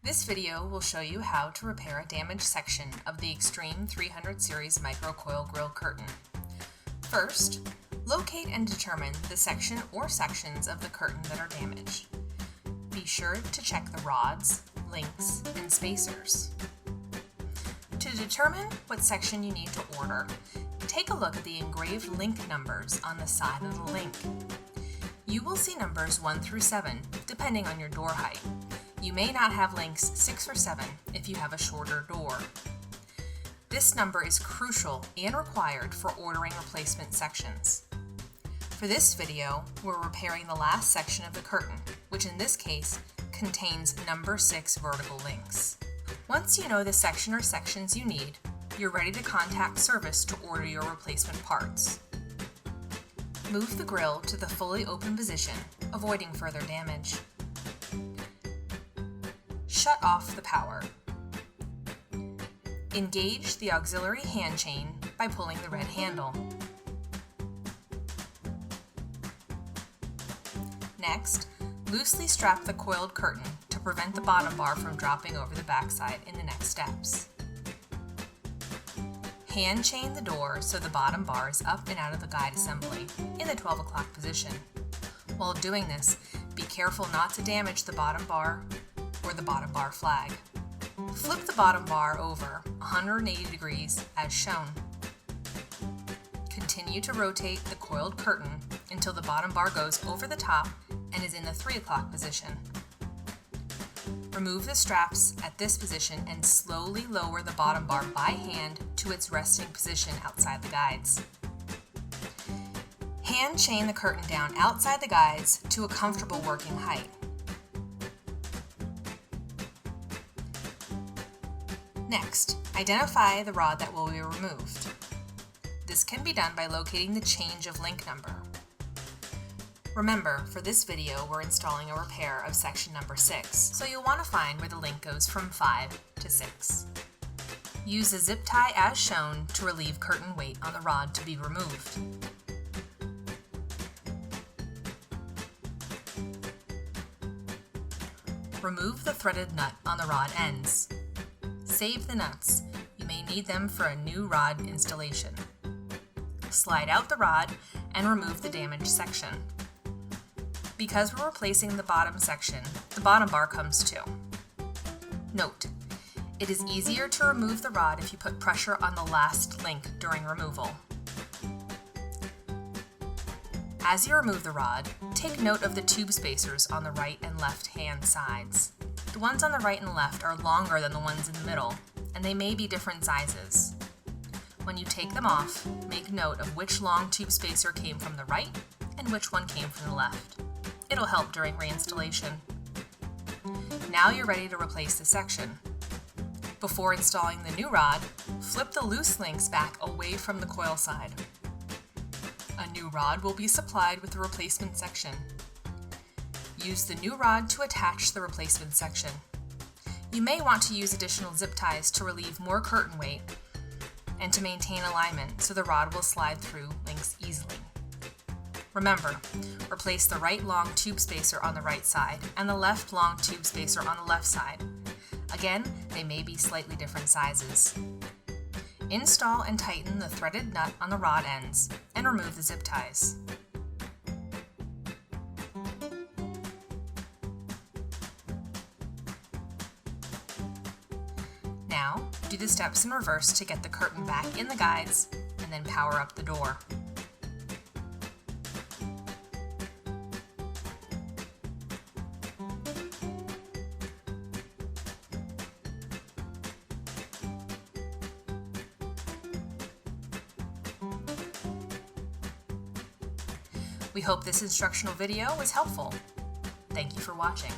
This video will show you how to repair a damaged section of the Extreme 300 series MicroCoil Grille curtain. First, locate and determine the section or sections of the curtain that are damaged. Be sure to check the rods, links, and spacers. To determine what section you need to order, take a look at the engraved link numbers on the side of the link. You will see numbers 1 through 7, depending on your door height. You may not have links 6 or 7 if you have a shorter door. This number is crucial and required for ordering replacement sections. For this video, we're repairing the last section of the curtain, which in this case contains number 6 vertical links. Once you know the section or sections you need, you're ready to contact service to order your replacement parts. Move the grill to the fully open position, avoiding further damage. Shut off the power. Engage the auxiliary hand chain by pulling the red handle. Next, loosely strap the coiled curtain to prevent the bottom bar from dropping over the backside in the next steps. Hand chain the door so the bottom bar is up and out of the guide assembly in the 12 o'clock position. While doing this, be careful not to damage the bottom bar or the bottom bar flag. Flip the bottom bar over 180 degrees as shown. Continue to rotate the coiled curtain until the bottom bar goes over the top and is in the 3 o'clock position. Remove the straps at this position and slowly lower the bottom bar by hand to its resting position outside the guides. Hand chain the curtain down outside the guides to a comfortable working height. Next, identify the rod that will be removed. This can be done by locating the change of link number. Remember, for this video, we're installing a repair of section number 6, so you'll want to find where the link goes from 5 to 6. Use a zip tie as shown to relieve curtain weight on the rod to be removed. Remove the threaded nut on the rod ends. Save the nuts. You may need them for a new rod installation. Slide out the rod and remove the damaged section. Because we're replacing the bottom section, the bottom bar comes too. Note, it is easier to remove the rod if you put pressure on the last link during removal. As you remove the rod, take note of the tube spacers on the right and left hand sides. The ones on the right and left are longer than the ones in the middle, and they may be different sizes. When you take them off, make note of which long tube spacer came from the right and which one came from the left. It'll help during reinstallation. Now you're ready to replace the section. Before installing the new rod, flip the loose links back away from the coil side. A new rod will be supplied with the replacement section. Use the new rod to attach the replacement section. You may want to use additional zip ties to relieve more curtain weight and to maintain alignment so the rod will slide through links easily. Remember, replace the right long tube spacer on the right side and the left long tube spacer on the left side. Again, they may be slightly different sizes. Install and tighten the threaded nut on the rod ends and remove the zip ties. Now, do the steps in reverse to get the curtain back in the guides and then power up the door. We hope this instructional video was helpful. Thank you for watching.